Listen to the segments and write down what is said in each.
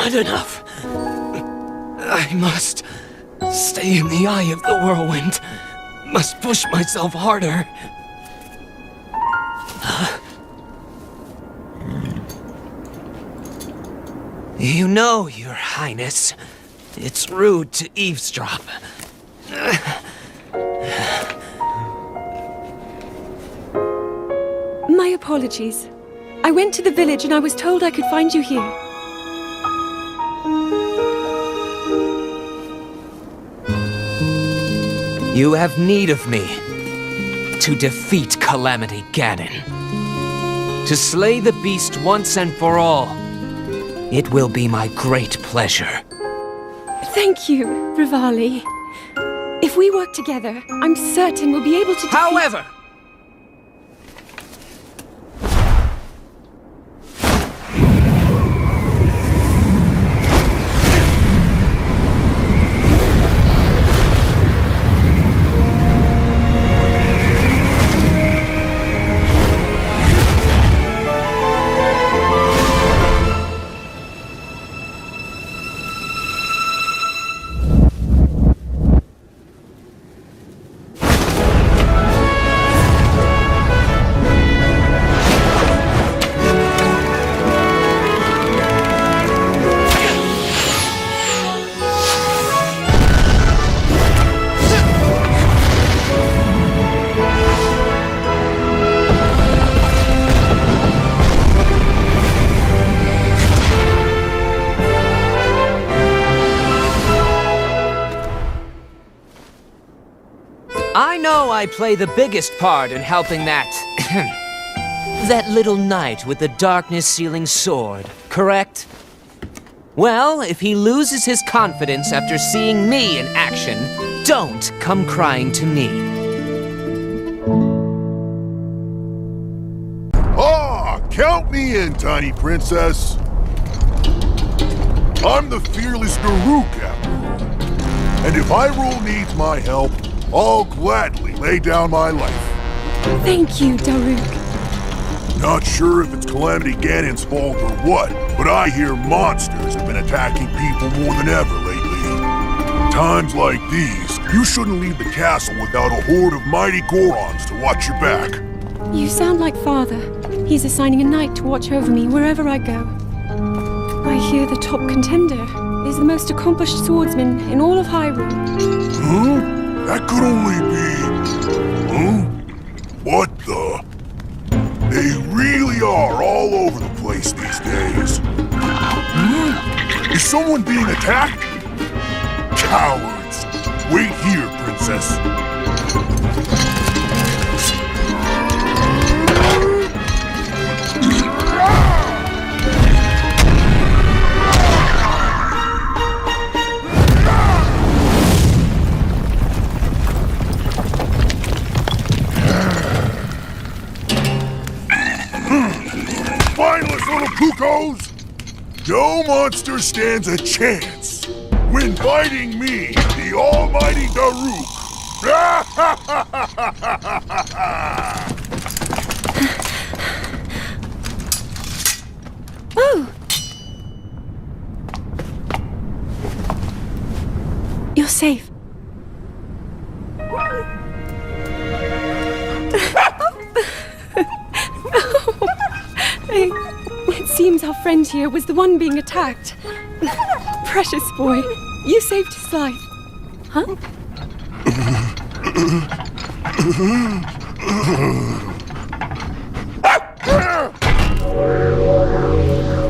Not enough. I must stay in the eye of the whirlwind. Must push myself harder. You know, Your Highness, it's rude to eavesdrop. My apologies. I went to the village and I was told I could find you here. You have need of me to defeat Calamity Ganon. To slay the beast once and for all. It will be my great pleasure. Thank you, Rivali. If we work together, I'm certain we'll be able to defeat... However, I know I play the biggest part in helping that... that little knight with the darkness-sealing sword, correct? Well, if he loses his confidence after seeing me in action, don't come crying to me. Ah, count me in, tiny princess. I'm the fearless Daruk, after all. And if Hyrule needs my help, I'll gladly lay down my life. Thank you, Daruk. Not sure if it's Calamity Ganon's fault or what, but I hear monsters have been attacking people more than ever lately. Times like these, you shouldn't leave the castle without a horde of mighty Gorons to watch your back. You sound like Father. He's assigning a knight to watch over me wherever I go. I hear the top contender is the most accomplished swordsman in all of Hyrule. Huh? That could only be... Huh? What the... They really are all over the place these days. Is someone being attacked? Cowards! Wait here, princess. Cuckoos! No monster stands a chance when fighting me, the almighty Daruk! Oh! You're safe. It seems our friend here was the one being attacked. Precious boy, you saved his life. Huh?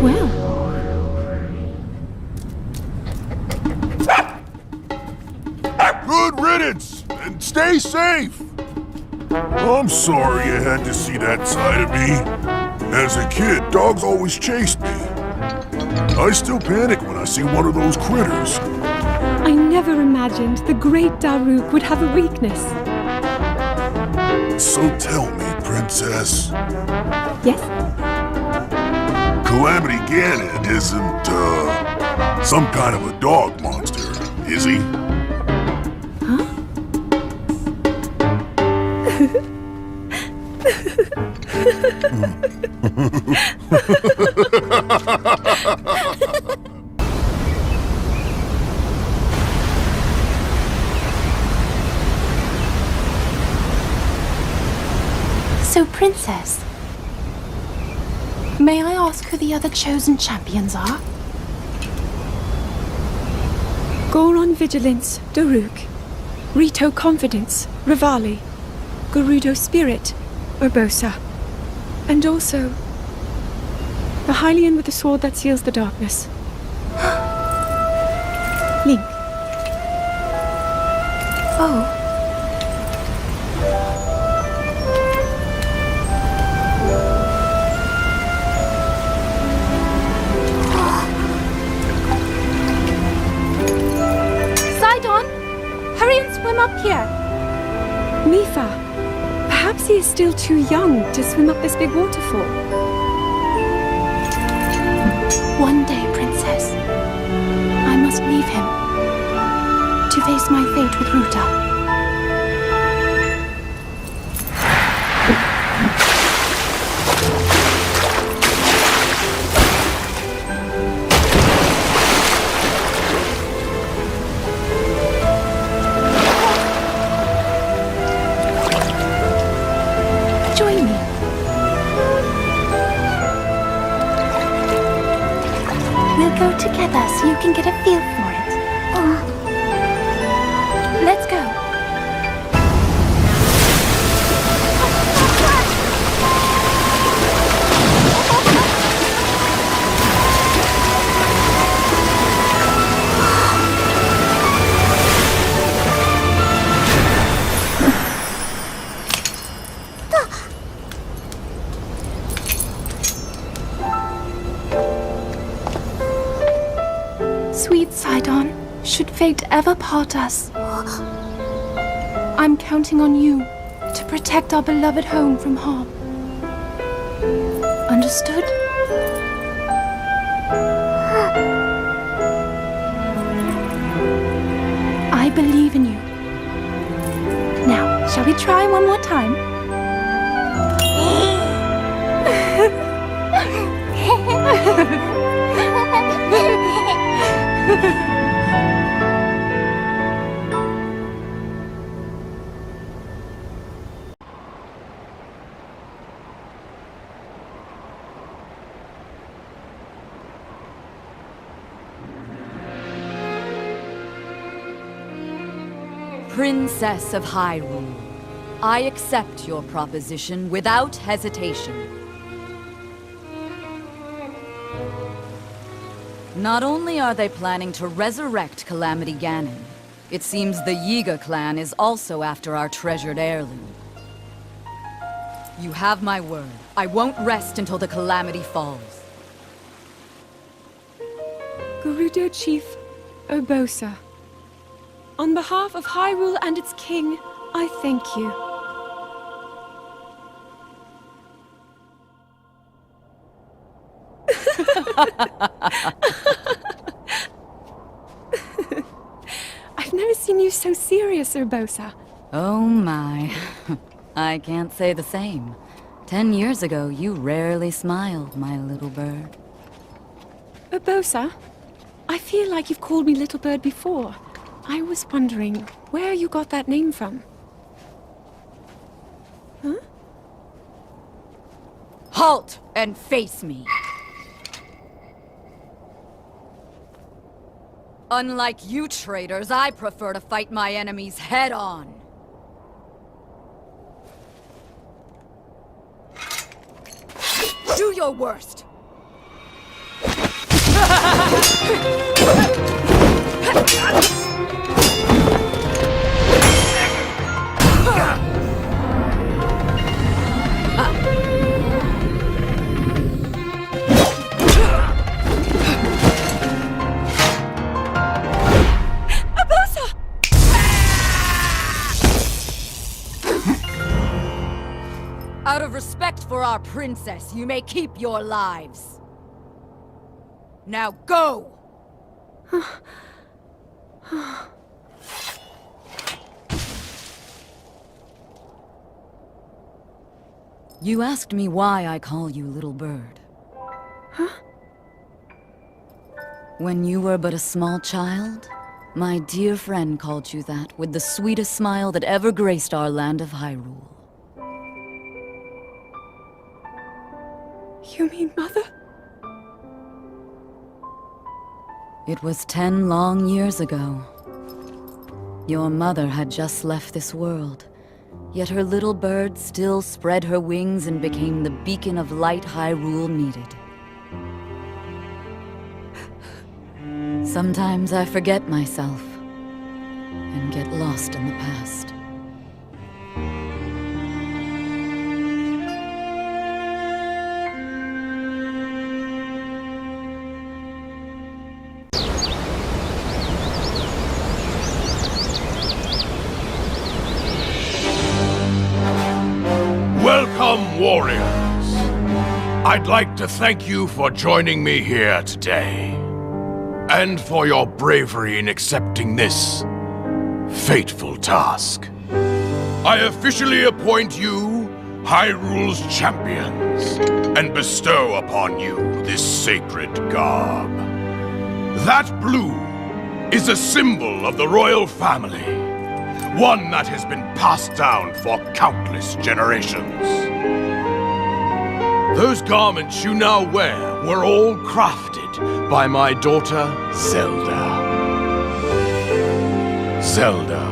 Well. Good riddance, and stay safe! I'm sorry you had to see that side of me. As a kid, dogs always chased me. I still panic when I see one of those critters. I never imagined the great Daruk would have a weakness. So tell me, princess. Yes? Calamity Ganon isn't, some kind of a dog monster, is he? Huh? the other chosen champions are? Goron Vigilance, Daruk. Rito Confidence, Rivali. Gerudo Spirit, Urbosa. And also, the Hylian with the sword that seals the darkness. Link. Oh. Sidon! Hurry and swim up here! Mifa. Perhaps he is still too young to swim up this big waterfall. One day, Princess, I must leave him to face my fate with Ruta. Join me. We'll go together so you can get a feel for it. Let's go. Sweet Sidon, should fate ever part us, I'm counting on you to protect our beloved home from harm. Understood? I believe in you. Now, shall we try one more time? Princess of Hyrule, I accept your proposition without hesitation. Not only are they planning to resurrect Calamity Ganon, it seems the Yiga clan is also after our treasured heirloom. You have my word. I won't rest until the Calamity falls. Gerudo Chief Urbosa. On behalf of Hyrule and its king, I thank you. I've never seen you so serious, Urbosa. Oh my. I can't say the same. 10 years ago, you rarely smiled, my little bird. Urbosa, I feel like you've called me Little Bird before. I was wondering where you got that name from. Huh? Halt and face me! Unlike you traitors, I prefer to fight my enemies head-on. Do your worst! Out of respect for our princess, you may keep your lives. Now go! You asked me why I call you Little Bird. Huh? When you were but a small child, my dear friend called you that with the sweetest smile that ever graced our land of Hyrule. You mean Mother? It was 10 long years ago. Your mother had just left this world, yet her little bird still spread her wings and became the beacon of light Hyrule needed. Sometimes I forget myself and get lost in the past. Welcome, warriors. I'd like to thank you for joining me here today, and for your bravery in accepting this fateful task. I officially appoint you Hyrule's champions, and bestow upon you this sacred garb. That blue is a symbol of the royal family, one that has been passed down for countless generations. Those garments you now wear were all crafted by my daughter, Zelda. Zelda,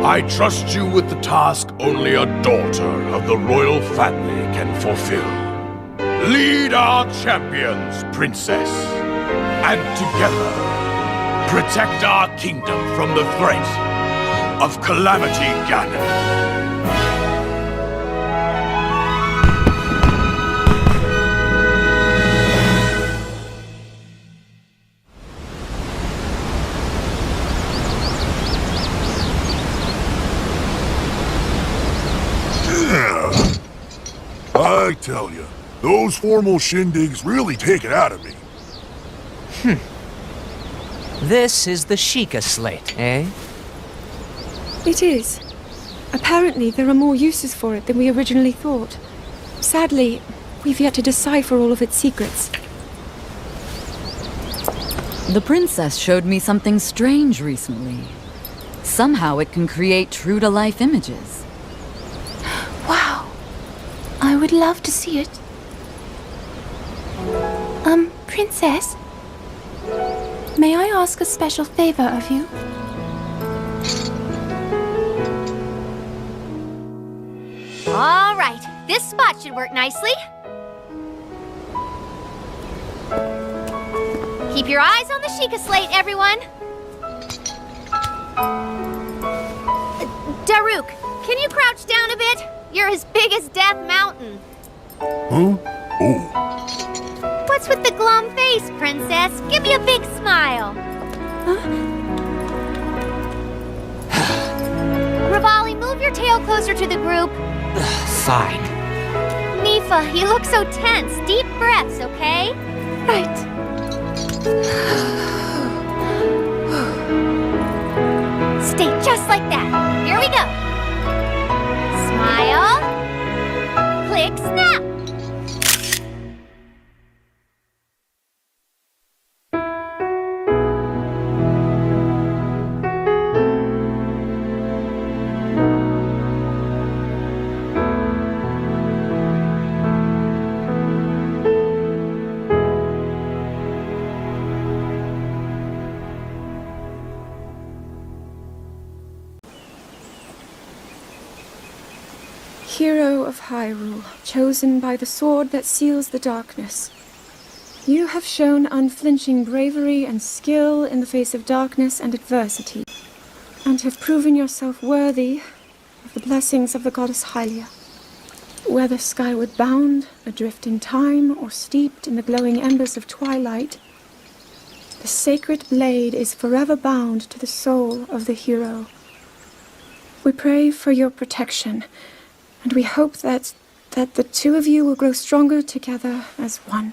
I trust you with the task only a daughter of the royal family can fulfill. Lead our champions, Princess, and together, protect our kingdom from the threat of Calamity Ganon. I tell you, those formal shindigs really take it out of me. This is the Sheikah slate, eh? It is. Apparently, there are more uses for it than we originally thought. Sadly, we've yet to decipher all of its secrets. The princess showed me something strange recently. Somehow it can create true-to-life images. Wow. I would love to see it. Princess? May I ask a special favor of you? All right, this spot should work nicely. Keep your eyes on the Sheikah slate, everyone. Daruk, can you crouch down a bit? You're as big as Death Mountain. Huh? Oh. What's with the glum face, Princess? Give me a big smile. Rivali, move your tail closer to the group. Fine. Nifa, you look so tense. Deep breaths, okay? Right. Stay just like that. Here we go. Smile. Click, snap. Hero of Hyrule, chosen by the sword that seals the darkness. You have shown unflinching bravery and skill in the face of darkness and adversity, and have proven yourself worthy of the blessings of the goddess Hylia. Whether skyward bound, adrift in time, or steeped in the glowing embers of twilight, the sacred blade is forever bound to the soul of the hero. We pray for your protection, and we hope that the two of you will grow stronger together as one.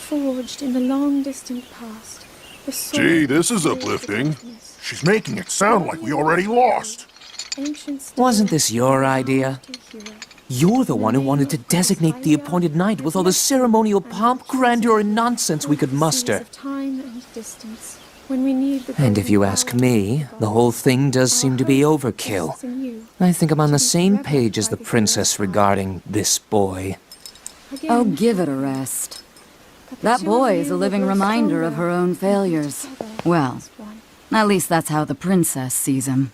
Forged in the long-distant past, the sword Gee, this is of uplifting. darkness, She's making it sound like we already lost. ancient stories Wasn't this your idea? of the hero. You're the one who wanted to designate the appointed night with all the ceremonial pomp, grandeur, and nonsense we could muster. Seas of time and distance, when we need the And if you golden ask power me, of the God. whole thing does Our seem to be hope overkill. rests in you. I think I'm on the same page as the princess regarding this boy. Oh, give it a rest. That boy is a living reminder of her own failures. Well, at least that's how the princess sees him.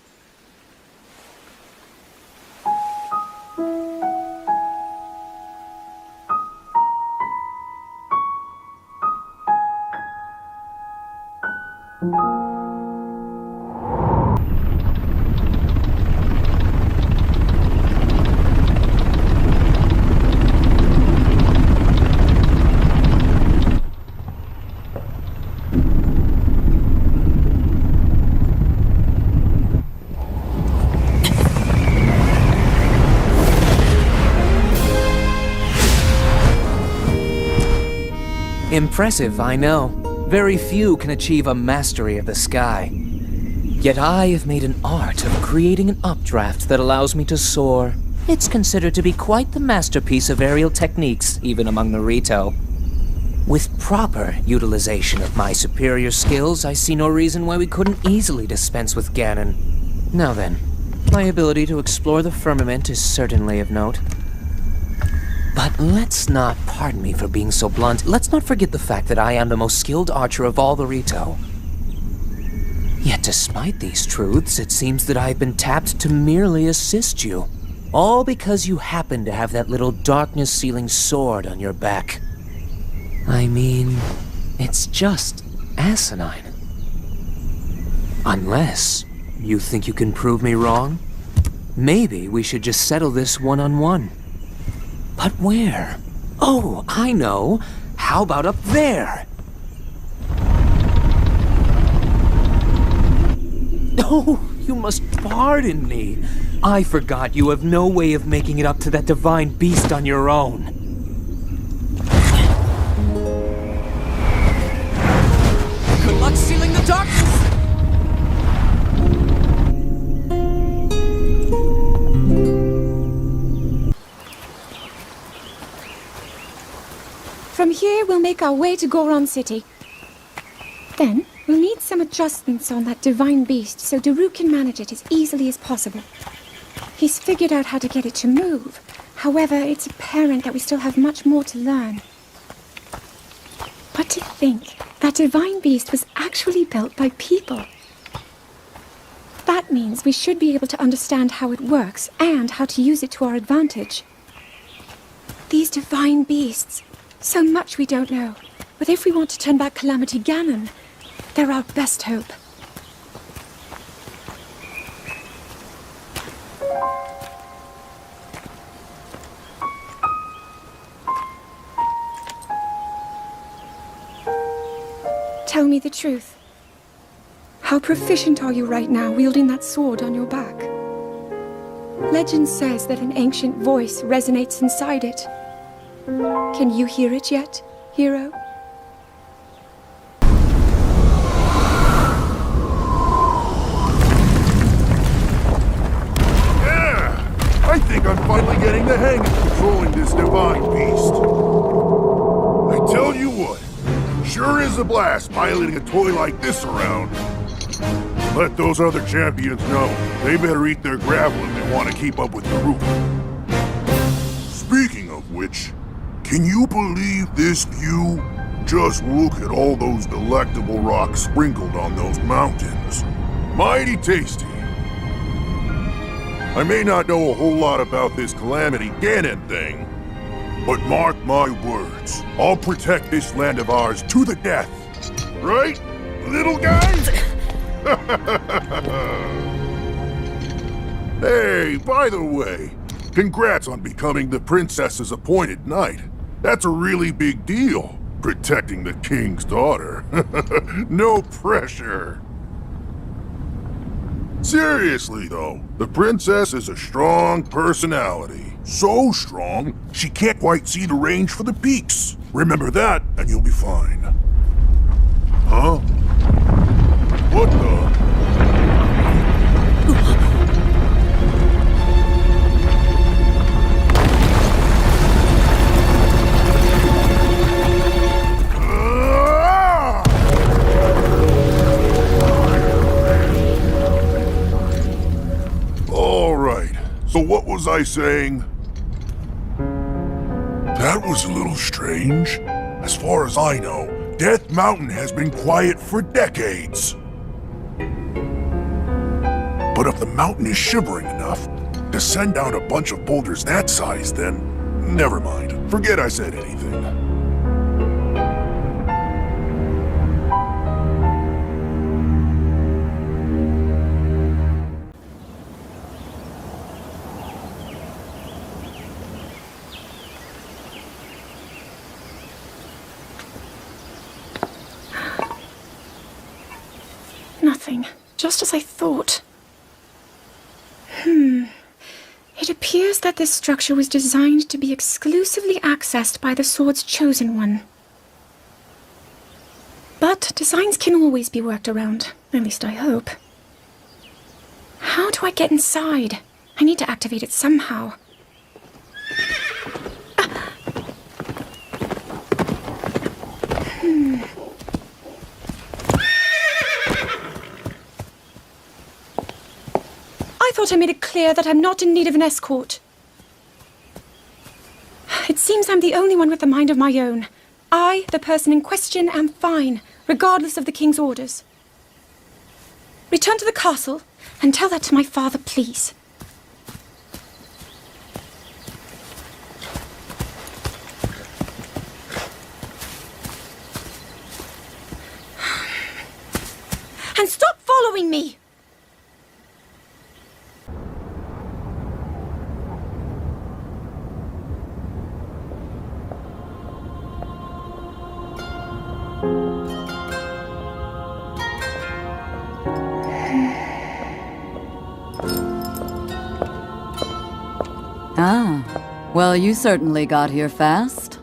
Impressive, I know. Very few can achieve a mastery of the sky. Yet I have made an art of creating an updraft that allows me to soar. It's considered to be quite the masterpiece of aerial techniques, even among the Rito. With proper utilization of my superior skills, I see no reason why we couldn't easily dispense with Ganon. Now then, my ability to explore the firmament is certainly of note. But let's not, pardon me for being so blunt, let's not forget the fact that I am the most skilled archer of all the Rito. Yet despite these truths, it seems that I've been tapped to merely assist you. All because you happen to have that little darkness-sealing sword on your back. I mean, it's just asinine. Unless you think you can prove me wrong? Maybe we should just settle this one-on-one. But where? Oh, I know. How about up there? Oh, you must pardon me. I forgot you have no way of making it up to that divine beast on your own. Good luck sealing the darkness! From here, we'll make our way to Goron City. Then, we'll need some adjustments on that divine beast so Daruk can manage it as easily as possible. He's figured out how to get it to move. However, it's apparent that we still have much more to learn. But to think that divine beast was actually built by people. That means we should be able to understand how it works and how to use it to our advantage. These divine beasts... So much we don't know. But if we want to turn back Calamity Ganon, they're our best hope. Tell me the truth. How proficient are you right now wielding that sword on your back? Legend says that an ancient voice resonates inside it. Can you hear it yet, hero? Yeah! I think I'm finally getting the hang of controlling this divine beast. I tell you what, sure is a blast piloting a toy like this around. Let those other champions know they better eat their gravel if they want to keep up with the roof. Speaking of which, can you believe this view? Just look at all those delectable rocks sprinkled on those mountains. Mighty tasty. I may not know a whole lot about this Calamity Ganon thing, but mark my words, I'll protect this land of ours to the death. Right, little guys? Hey, by the way, congrats on becoming the princess's appointed knight. That's a really big deal, protecting the king's daughter. No pressure. Seriously, though, the princess is a strong personality. So strong, she can't quite see the range for the peaks. Remember that, and you'll be fine. Huh? What the? All Alright, so what was I saying? That was a little strange. As far as I know, Death Mountain has been quiet for decades. But if the mountain is shivering enough to send down a bunch of boulders that size, then never mind. Forget I said anything. Nothing. Just as I thought. It appears that this structure was designed to be exclusively accessed by the sword's chosen one. But designs can always be worked around. At least I hope. How do I get inside? I need to activate it somehow. I thought I made it clear that I'm not in need of an escort. It seems I'm the only one with a mind of my own. I, the person in question, am fine, regardless of the king's orders. Return to the castle and tell that to my father, please. And stop following me! Ah, well, you certainly got here fast.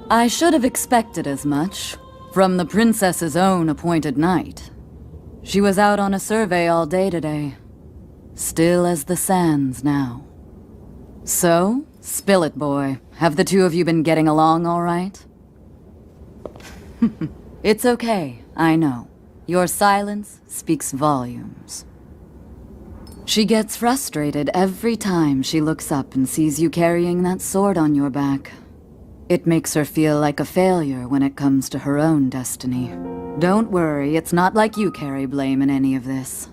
I should have expected as much, from the princess's own appointed knight. She was out on a survey all day today. Still as the sands now. So, spill it, boy. Have the two of you been getting along all right? It's okay, I know. Your silence speaks volumes. She gets frustrated every time she looks up and sees you carrying that sword on your back. It makes her feel like a failure when it comes to her own destiny. Don't worry, it's not like you carry blame in any of this.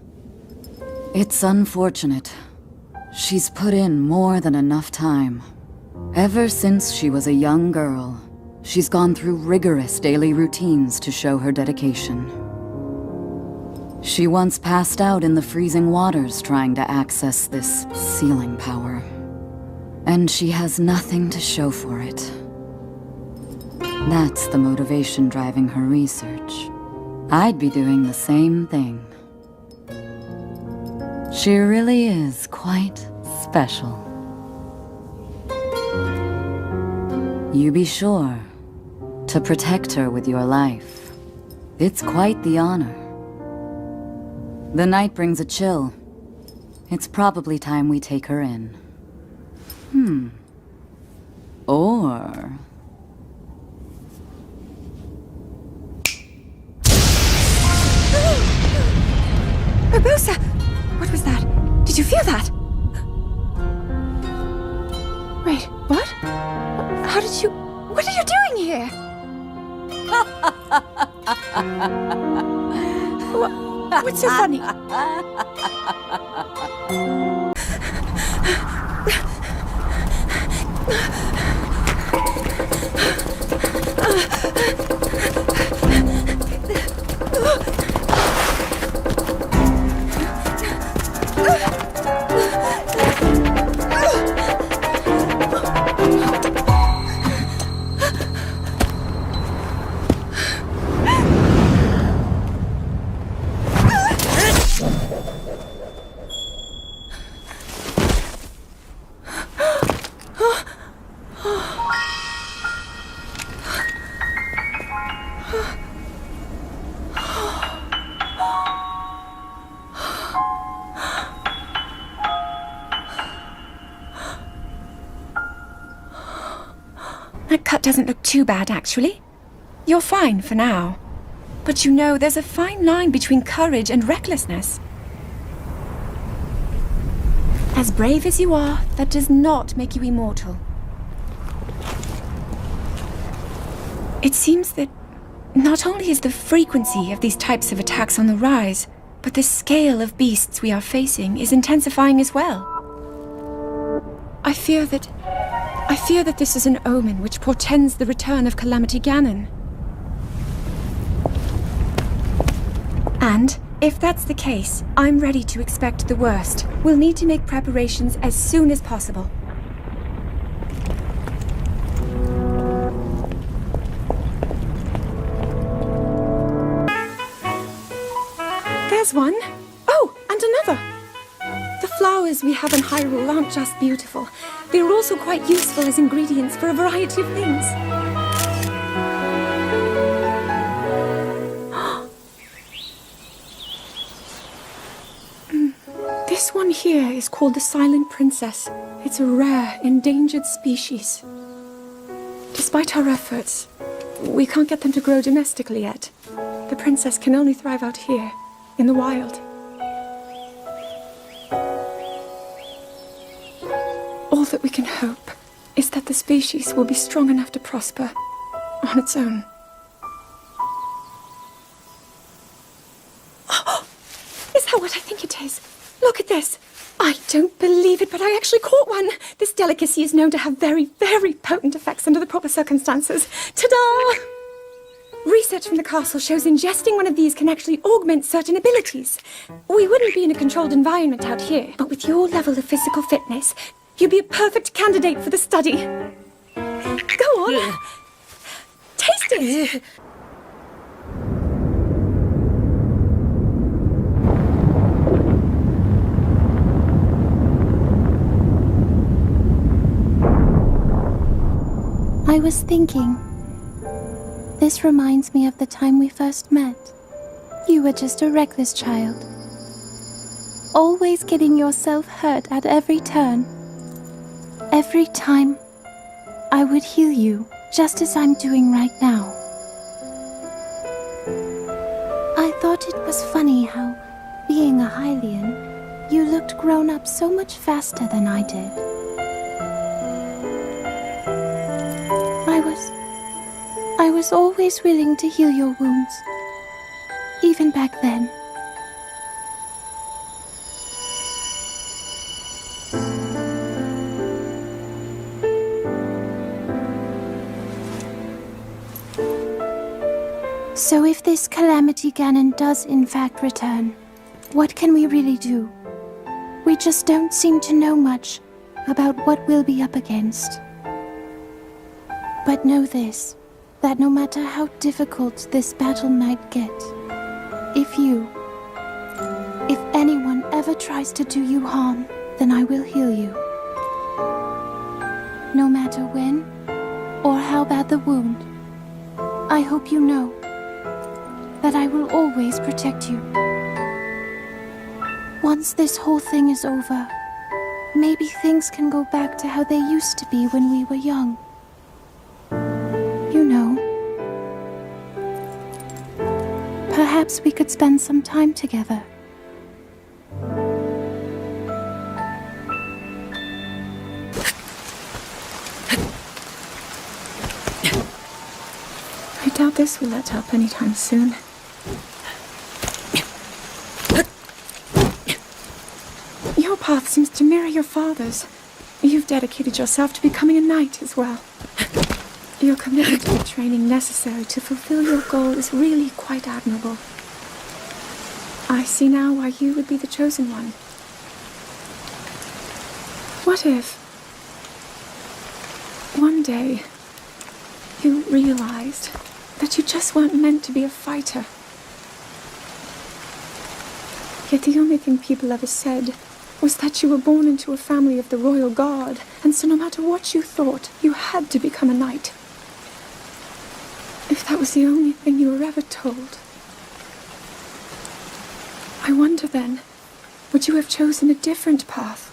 It's unfortunate. She's put in more than enough time. Ever since she was a young girl, she's gone through rigorous daily routines to show her dedication. She once passed out in the freezing waters trying to access this sealing power. And she has nothing to show for it. That's the motivation driving her research. I'd be doing the same thing. She really is quite special. You be sure to protect her with your life. It's quite the honor. The night brings a chill. It's probably time we take her in. Or... Urbosa! What was that? Did you feel that? Wait, what? How did you... What are you doing here? What's so funny? That cut doesn't look too bad, actually. You're fine for now. But you know, there's a fine line between courage and recklessness. As brave as you are, that does not make you immortal. It seems that not only is the frequency of these types of attacks on the rise, but the scale of beasts we are facing is intensifying as well. I fear that this is an omen which portends the return of Calamity Ganon. And if that's the case, I'm ready to expect the worst. We'll need to make preparations as soon as possible. There's one. Oh, and another. The flowers we have in Hyrule aren't just beautiful. They're also quite useful as ingredients for a variety of things. This one here is called the Silent Princess. It's a rare, endangered species. Despite our efforts, we can't get them to grow domestically yet. The princess can only thrive out here, in the wild. All that we can hope is that the species will be strong enough to prosper on its own. Is that what I think it is? Look at this. I don't believe it, but I actually caught one. This delicacy is known to have very, very potent effects under the proper circumstances. Ta-da! Research from the castle shows ingesting one of these can actually augment certain abilities. We wouldn't be in a controlled environment out here, but with your level of physical fitness, you'd be a perfect candidate for the study. Go on. Taste it. I was thinking, this reminds me of the time we first met. You were just a reckless child, always getting yourself hurt at every turn. Every time, I would heal you, just as I'm doing right now. I thought it was funny how, being a Hylian, you looked grown up so much faster than I did. I was always willing to heal your wounds, even back then. So if this Calamity Ganon does in fact return, what can we really do? We just don't seem to know much about what we'll be up against. But know this, that no matter how difficult this battle might get, if anyone ever tries to do you harm, then I will heal you. No matter when or how bad the wound, I hope you know that I will always protect you. Once this whole thing is over, maybe things can go back to how they used to be when we were young. You know, perhaps we could spend some time together. I doubt this will let up anytime soon. Your path seems to mirror your father's. You've dedicated yourself to becoming a knight as well. Your commitment to the training necessary to fulfill your goal is really quite admirable. I see now why you would be the chosen one. What if one day you realized that you just weren't meant to be a fighter? Yet the only thing people ever said was that you were born into a family of the royal guard, and so no matter what you thought, you had to become a knight. If that was the only thing you were ever told, I wonder then, would you have chosen a different path?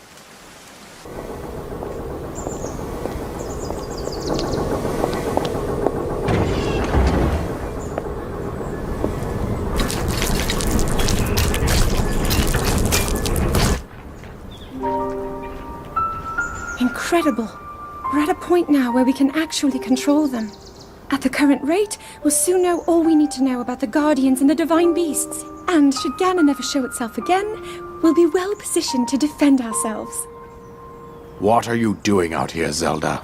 Incredible. We're at a point now where we can actually control them. At the current rate, we'll soon know all we need to know about the Guardians and the Divine Beasts. And should Ganon ever show itself again, we'll be well positioned to defend ourselves. What are you doing out here, Zelda?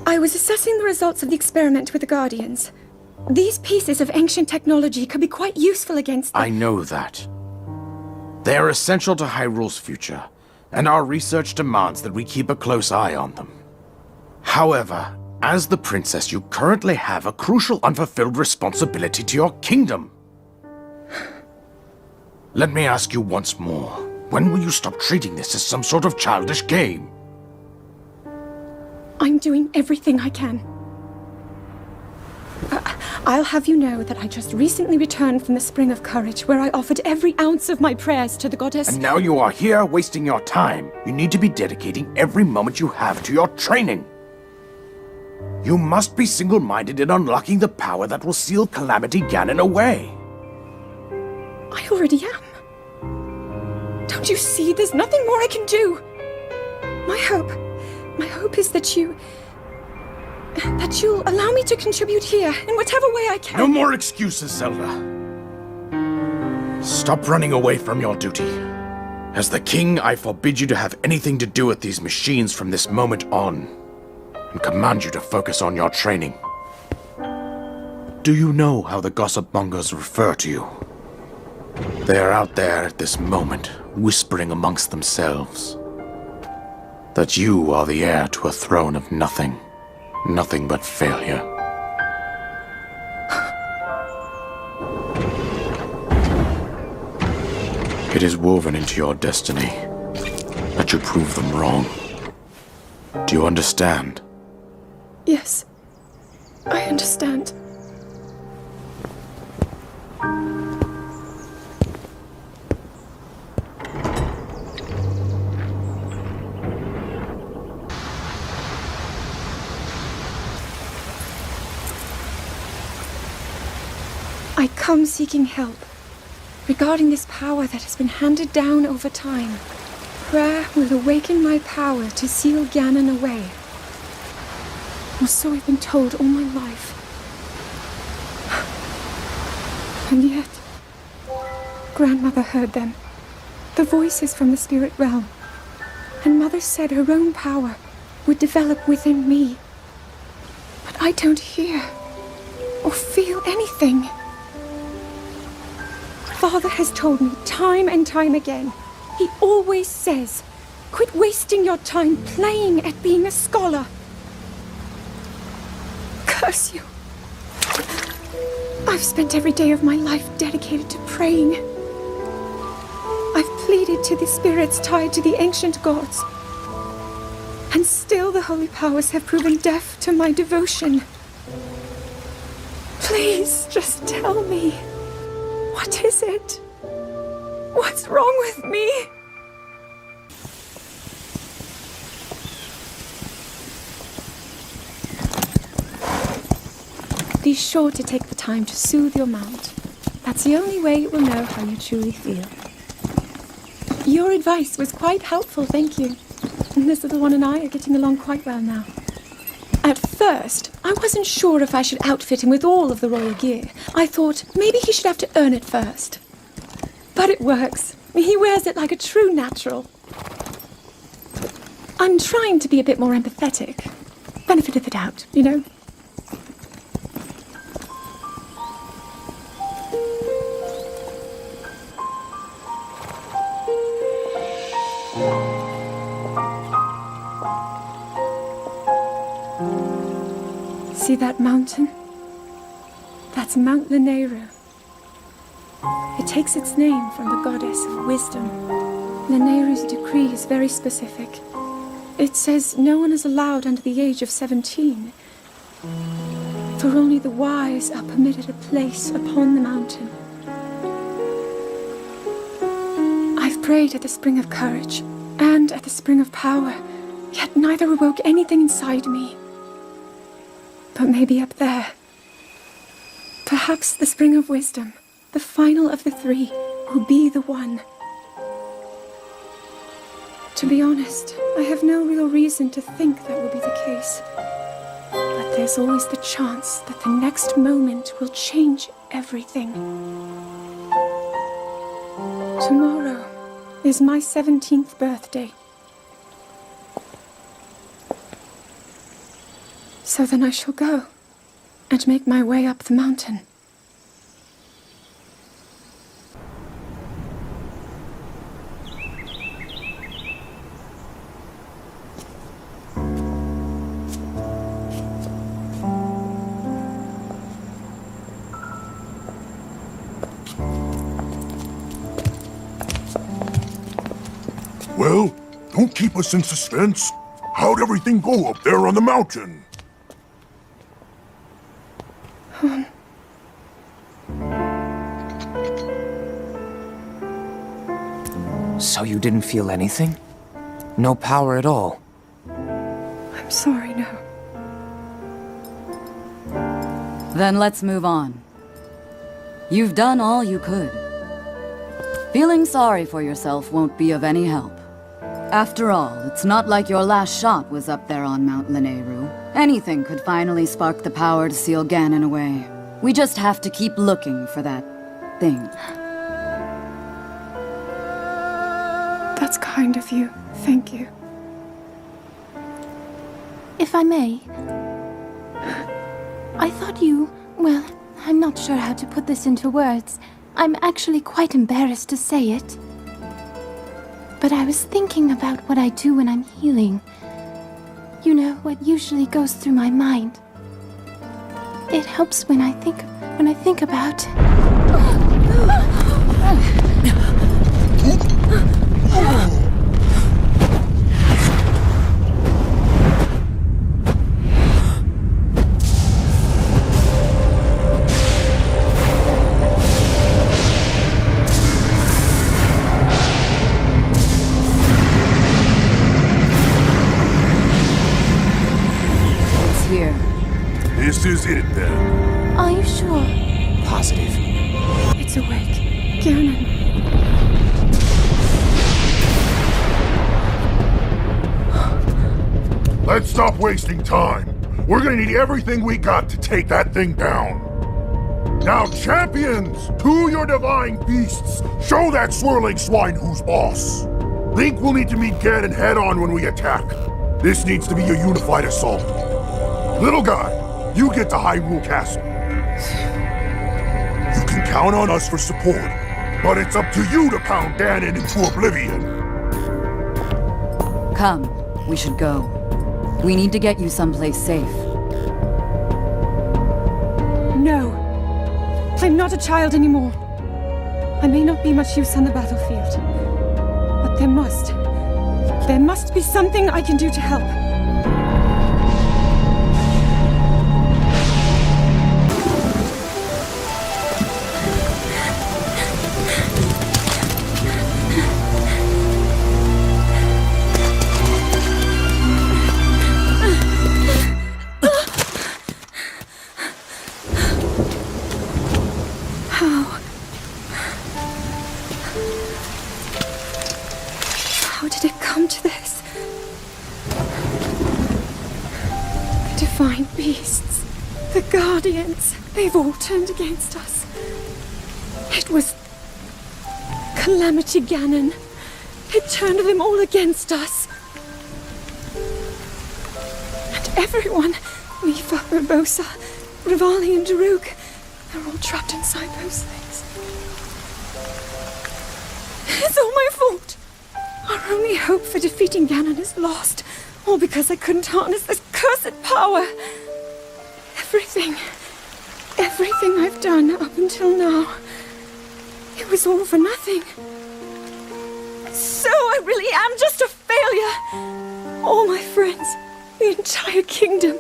I was assessing the results of the experiment with the Guardians. These pieces of ancient technology could be quite useful against them. I know that. They are essential to Hyrule's future, and our research demands that we keep a close eye on them. However, as the princess, you currently have a crucial unfulfilled responsibility to your kingdom. Let me ask you once more, when will you stop treating this as some sort of childish game? I'm doing everything I can. I'll have you know that I just recently returned from the Spring of Courage, where I offered every ounce of my prayers to the goddess. And now you are here wasting your time. You need to be dedicating every moment you have to your training. You must be single-minded in unlocking the power that will seal Calamity Ganon away. I already am. Don't you see? There's nothing more I can do. My hope is that you'll allow me to contribute here in whatever way I can. No more excuses, Zelda. Stop running away from your duty. As the king, I forbid you to have anything to do with these machines from this moment on, and command you to focus on your training. Do you know how the gossip mongers refer to you? They are out there at this moment, whispering amongst themselves that you are the heir to a throne of nothing. Nothing but failure. It is woven into your destiny that you prove them wrong. Do you understand? Yes, I understand. I come seeking help regarding this power that has been handed down over time. Prayer will awaken my power to seal Ganon away. Or so I've been told all my life. And yet, Grandmother heard them. The voices from the spirit realm. And Mother said her own power would develop within me. But I don't hear or feel anything. Father has told me time and time again. He always says, quit wasting your time playing at being a scholar. Curse you. I've spent every day of my life dedicated to praying. I've pleaded to the spirits tied to the ancient gods. And still the holy powers have proven deaf to my devotion. Please, just tell me. What is it? What's wrong with me? Be sure to take the time to soothe your mount. That's the only way it will know how you truly feel. Your advice was quite helpful, thank you. And this little one and I are getting along quite well now. At first, I wasn't sure if I should outfit him with all of the royal gear. I thought maybe he should have to earn it first. But it works. He wears it like a true natural. I'm trying to be a bit more empathetic. Benefit of the doubt, you know? See that mountain? That's Mount Lanayru. It takes its name from the goddess of wisdom. Lanayru's decree is very specific. It says no one is allowed under the age of 17. For only the wise are permitted a place upon the mountain. I've prayed at the Spring of Courage and at the Spring of Power, yet neither awoke anything inside me. But maybe up there. Perhaps the Spring of Wisdom, the final of the three, will be the one. To be honest, I have no real reason to think that will be the case. But there's always the chance that the next moment will change everything. Tomorrow is my 17th birthday. So then I shall go and make my way up the mountain. Well, don't keep us in suspense. How'd everything go up there on the mountain? So you didn't feel anything? No power at all? I'm sorry, no. Then let's move on. You've done all you could. Feeling sorry for yourself won't be of any help. After all, it's not like your last shot was up there on Mount Lanayru. Anything could finally spark the power to seal Ganon away. We just have to keep looking for that thing. That's kind of you. Thank you. If I may, I thought you... well, I'm not sure how to put this into words. I'm actually quite embarrassed to say it. But I was thinking about what I do when I'm healing. You know, what usually goes through my mind. It helps when I think about... This is it, then. Are you sure? Positive. It's awake. Ganon. Let's stop wasting time. We're gonna need everything we got to take that thing down. Now, champions, to your divine beasts, show that swirling swine who's boss. Link will need to meet Ganon head-on when we attack. This needs to be a unified assault. Little guy, you get to Hyrule Castle. You can count on us for support, but it's up to you to pound Ganon into oblivion. Come, we should go. We need to get you someplace safe. No. I'm not a child anymore. I may not be much use on the battlefield. But there must be something I can do to help. How did it come to this? The divine beasts, the guardians, they've all turned against us. It was Calamity Ganon. It turned them all against us. And everyone, Mipha, Urbosa, Rivali and Daruk, they're all trapped inside those things. It's all my fault. Our only hope for defeating Ganon is lost. All because I couldn't harness this cursed power. Everything I've done up until now, it was all for nothing. So I really am just a failure. All my friends, the entire kingdom,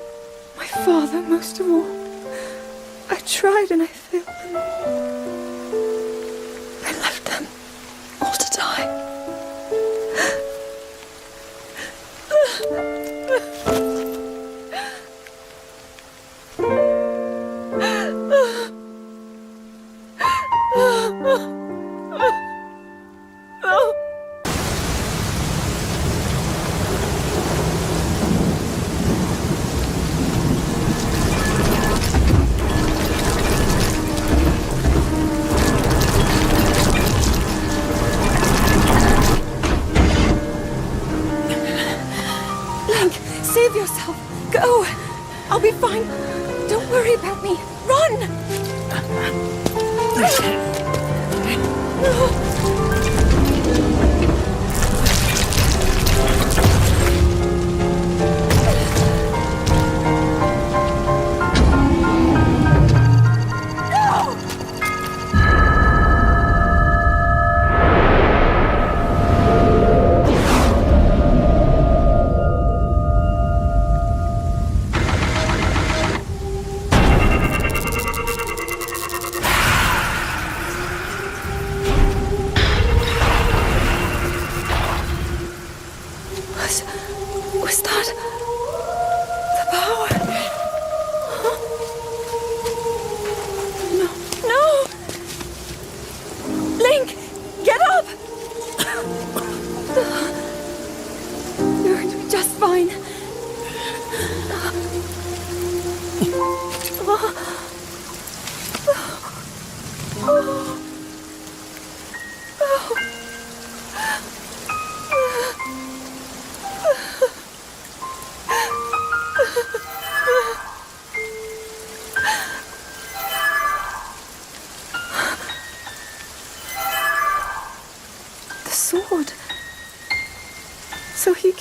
my father most of all. I tried and I failed them all. I left them all to die. Save yourself. Go. I'll be fine. Don't worry about me. Run! Was that the power? Huh? No! Link, get up! You're going to be just fine. The sword. So he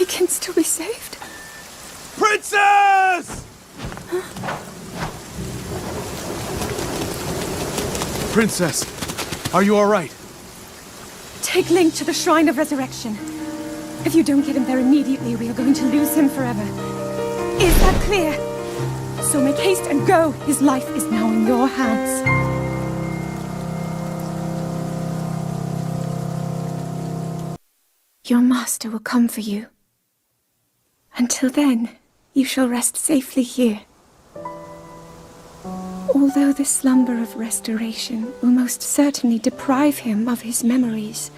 can still be saved. Princess! Princess, are you all right? Take Link to the Shrine of Resurrection. If you don't get him there immediately, we are going to lose him forever. Is that clear? So make haste and go. His life is now in your hands. Your master will come for you. Until then, you shall rest safely here. Although the slumber of restoration will most certainly deprive him of his memories,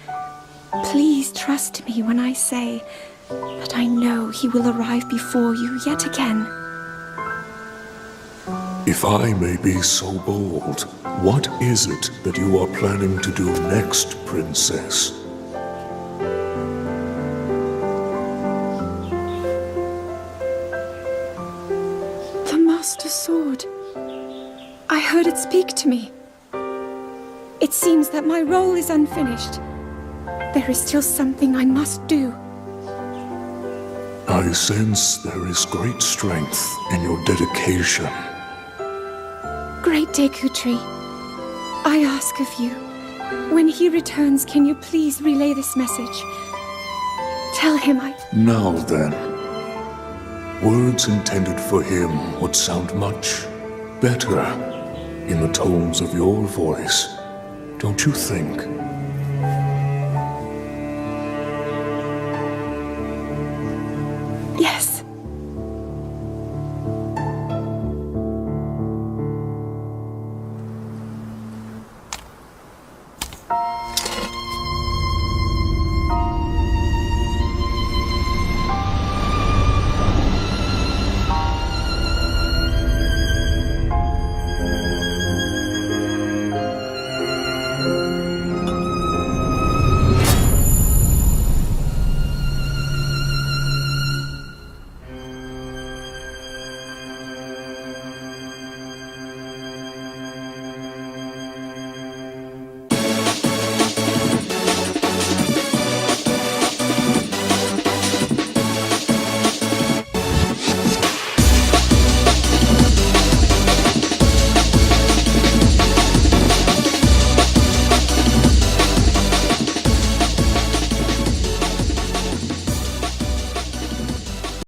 please trust me when I say that I know he will arrive before you yet again. If I may be so bold, what is it that you are planning to do next, Princess? The Master Sword. I heard it speak to me. It seems that my role is unfinished. There is still something I must do. I sense there is great strength in your dedication. Great Deku Tree, I ask of you, when he returns, can you please relay this message? Tell him Now then, words intended for him would sound much better in the tones of your voice, don't you think? Yes.